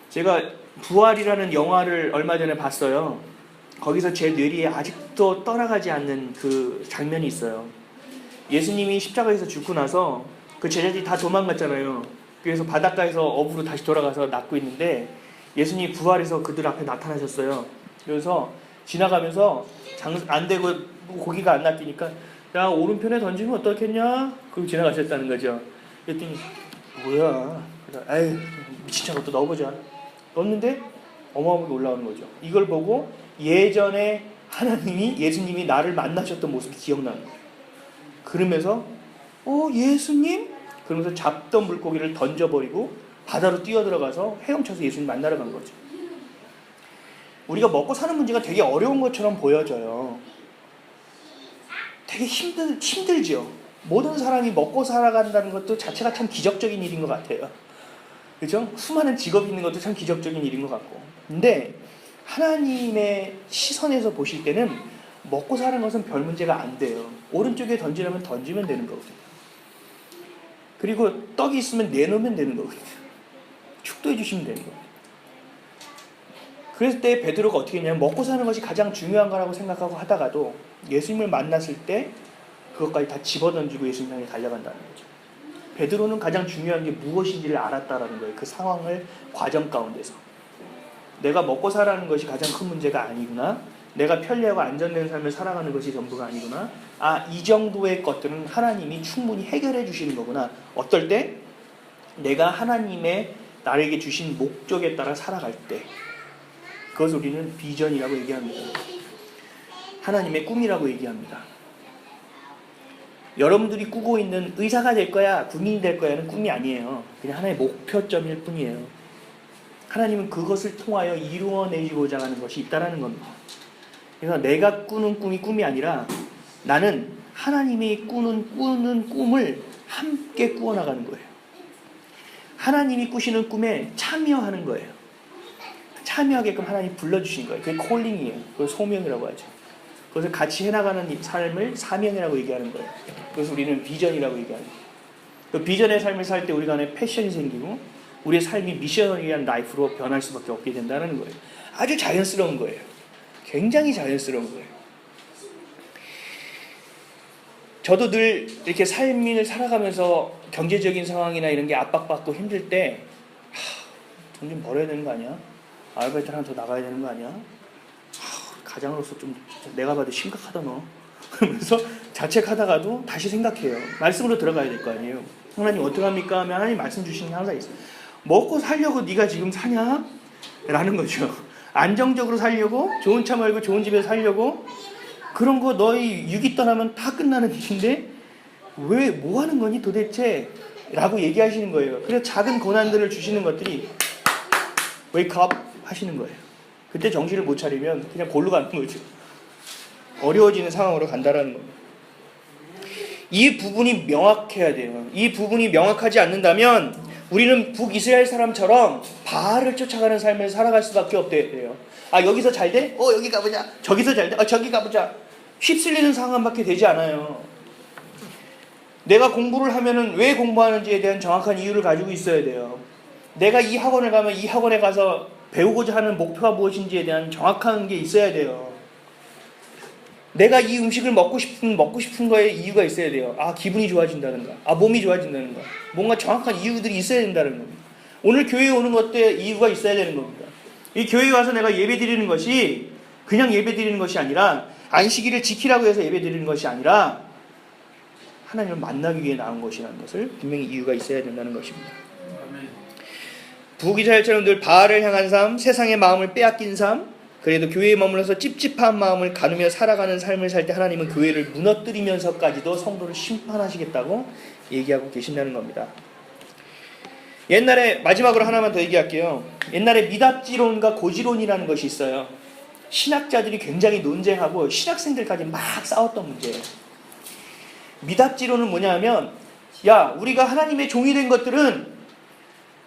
제가 부활이라는 영화를 얼마 전에 봤어요. 거기서 제 뇌리에 아직도 떠나가지 않는 그 장면이 있어요. 예수님이 십자가에서 죽고 나서 그 제자들이 다 도망갔잖아요. 그래서 바닷가에서 어부로 다시 돌아가서 낫고 있는데 예수님이 부활해서 그들 앞에 나타나셨어요. 그래서 지나가면서 안 되고 고기가 안 낚이니까 야, 오른편에 던지면 어떻겠냐? 그럼 지나가셨다는 거죠. 그랬더니 뭐야? 아유, 미친 척 또 넣어보자. 넣었는데 어마어마하게 올라오는 거죠. 이걸 보고 예전에 예수님이 나를 만나셨던 모습이 기억나는 거예요. 그러면서 예수님? 그러면서 잡던 물고기를 던져버리고 바다로 뛰어들어가서 헤엄쳐서 예수님 만나러 간 거죠. 우리가 먹고 사는 문제가 되게 어려운 것처럼 보여져요. 되게 힘들죠. 모든 사람이 먹고 살아간다는 것도 자체가 참 기적적인 일인 것 같아요. 그죠? 수많은 직업이 있는 것도 참 기적적인 일인 것 같고. 근데 하나님의 시선에서 보실 때는 먹고 사는 것은 별 문제가 안 돼요. 오른쪽에 던지려면 던지면 되는 거거든요. 그리고 떡이 있으면 내놓으면 되는 거거든요. 축도해 주시면 되는 거예요. 그랬을 때 베드로가 어떻게 했냐면 먹고 사는 것이 가장 중요한 거라고 생각하고 하다가도 예수님을 만났을 때 그것까지 다 집어던지고 예수님 향해 달려간다는 거죠. 베드로는 가장 중요한 게 무엇인지를 알았다라는 거예요. 그 상황을 과정 가운데서. 내가 먹고 살아가는 것이 가장 큰 문제가 아니구나. 내가 편리하고 안전된 삶을 살아가는 것이 전부가 아니구나. 이 정도의 것들은 하나님이 충분히 해결해 주시는 거구나. 어떨 때? 내가 하나님의 나에게 주신 목적에 따라 살아갈 때. 그것을 우리는 비전이라고 얘기합니다. 하나님의 꿈이라고 얘기합니다. 여러분들이 꾸고 있는 의사가 될 거야, 군인이 될 거야는 꿈이 아니에요. 그냥 하나의 목표점일 뿐이에요. 하나님은 그것을 통하여 이루어내고자 하는 것이 있다는 겁니다. 그래서 내가 꾸는 꿈이 꿈이 아니라 나는 하나님이 꾸는 꿈을 함께 꾸어나가는 거예요. 하나님이 꾸시는 꿈에 참여하는 거예요. 참여하게끔 하나님이 불러주신 거예요. 그게 콜링이에요. 그걸 소명이라고 하죠. 그것을 같이 해나가는 삶을 사명이라고 얘기하는 거예요. 그래서 우리는 비전이라고 얘기하는 거예요. 그 비전의 삶을 살 때 우리가 안에 패션이 생기고 우리의 삶이 미셔너리한 라이프로 변할 수밖에 없게 된다는 거예요. 아주 자연스러운 거예요. 굉장히 자연스러운 거예요. 저도 늘 이렇게 삶을 살아가면서 경제적인 상황이나 이런 게 압박받고 힘들 때 돈 좀 벌어야 되는 거 아니야? 아르바이트 하나 더 나가야 되는 거 아니야? 가장으로서 좀 내가 봐도 심각하다 너. 그러면서 자책하다가도 다시 생각해요. 말씀으로 들어가야 될 거 아니에요. 하나님 어떡합니까? 하면 하나님 말씀 주시는 게 항상 있어요. 먹고 살려고 네가 지금 사냐? 라는 거죠. 안정적으로 살려고, 좋은 차 말고 좋은 집에서 살려고, 그런 거 너희 육이 떠나면 다 끝나는 일인데 왜 뭐 하는 거니 도대체? 라고 얘기하시는 거예요. 그래서 작은 고난들을 주시는 것들이 wake up 하시는 거예요. 그때 정신을 못 차리면 그냥 골로 가는 거죠. 어려워지는 상황으로 간다라는 겁니다. 이 부분이 명확해야 돼요. 이 부분이 명확하지 않는다면 우리는 북이스라엘 사람처럼 바알을 쫓아가는 삶을 살아갈 수밖에 없대요. 여기서 잘 돼? 여기 가보자. 저기서 잘 돼? 저기 가보자. 휩쓸리는 상황밖에 되지 않아요. 내가 공부를 하면은 왜 공부하는지에 대한 정확한 이유를 가지고 있어야 돼요. 내가 이 학원을 가면 이 학원에 가서 배우고자 하는 목표가 무엇인지에 대한 정확한 게 있어야 돼요. 내가 이 음식을 먹고 싶은 거에 이유가 있어야 돼요. 기분이 좋아진다든가, 몸이 좋아진다든가, 뭔가 정확한 이유들이 있어야 된다는 겁니다. 오늘 교회에 오는 것에 이유가 있어야 되는 겁니다. 이 교회에 와서 내가 예배 드리는 것이 그냥 예배 드리는 것이 아니라 안식일을 지키라고 해서 예배 드리는 것이 아니라 하나님을 만나기 위해 나온 것이라는 것을 분명히 이유가 있어야 된다는 것입니다. 북이스라엘처럼 늘 바알을 향한 삶, 세상의 마음을 빼앗긴 삶, 그래도 교회에 머물러서 찝찝한 마음을 가누며 살아가는 삶을 살 때 하나님은 교회를 무너뜨리면서까지도 성도를 심판하시겠다고 얘기하고 계신다는 겁니다. 옛날에 마지막으로 하나만 더 얘기할게요. 옛날에 미답지론과 고지론이라는 것이 있어요. 신학자들이 굉장히 논쟁하고 신학생들까지 막 싸웠던 문제예요. 미답지론은 뭐냐면 우리가 하나님의 종이 된 것들은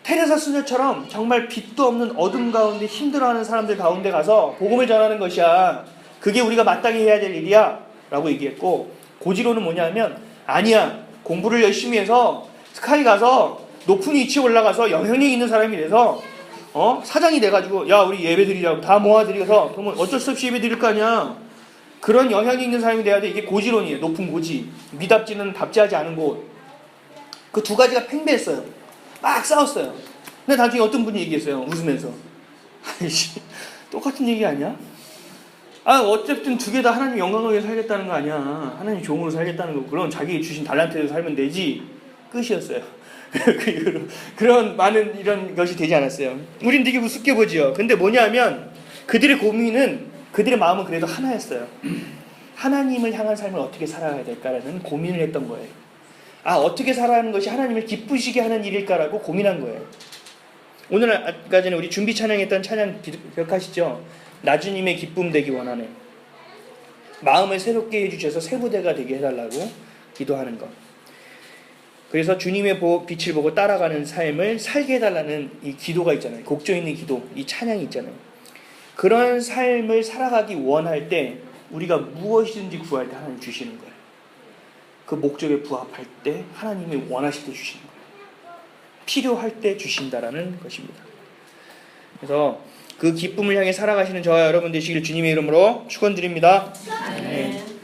테레사 수녀처럼 정말 빛도 없는 어둠 가운데 힘들어하는 사람들 가운데 가서 복음을 전하는 것이야. 그게 우리가 마땅히 해야 될 일이야 라고 얘기했고, 고지론은 뭐냐면 아니야, 공부를 열심히 해서 스카이 가서 높은 위치에 올라가서 영향력 있는 사람이 돼서 사장이 돼가지고 야 우리 예배 드리라고 다 모아드려서 그러면 어쩔 수 없이 예배 드릴 거 아니야. 그런 영향이 있는 사람이 돼야 돼. 이게 고지론이에요. 높은 고지. 미답지는 답지하지 않은 곳. 그 두 가지가 팽배했어요. 막 싸웠어요. 근데 나중에 어떤 분이 얘기했어요. 웃으면서. 아이씨, 똑같은 얘기 아니야? 어쨌든 두 개 다 하나님 영광을 위해 살겠다는 거 아니야. 하나님 종으로 살겠다는 거. 그럼 자기 주신 달란트에서 살면 되지. 끝이었어요. 그 이후로 그런 많은 이런 것이 되지 않았어요. 우린 되게 우습게 보지요. 근데 뭐냐면 그들의 고민은, 그들의 마음은 그래도 하나였어요. 하나님을 향한 삶을 어떻게 살아가야 될까라는 고민을 했던 거예요. 어떻게 살아가는 것이 하나님을 기쁘시게 하는 일일까라고 고민한 거예요. 오늘 아까 전에 우리 준비 찬양했던 찬양 기억하시죠? 나 주님의 기쁨 되기 원하네. 마음을 새롭게 해주셔서 새 부대가 되게 해달라고 기도하는 것. 그래서 주님의 빛을 보고 따라가는 삶을 살게 해달라는 이 기도가 있잖아요. 곡조 있는 기도, 이 찬양이 있잖아요. 그런 삶을 살아가기 원할 때 우리가 무엇이든지 구할 때 하나님 주시는 거예요. 그 목적에 부합할 때 하나님이 원하실 때 주시는 거예요. 필요할 때 주신다라는 것입니다. 그래서 그 기쁨을 향해 살아가시는 저와 여러분 되시길 주님의 이름으로 축원드립니다. 아멘.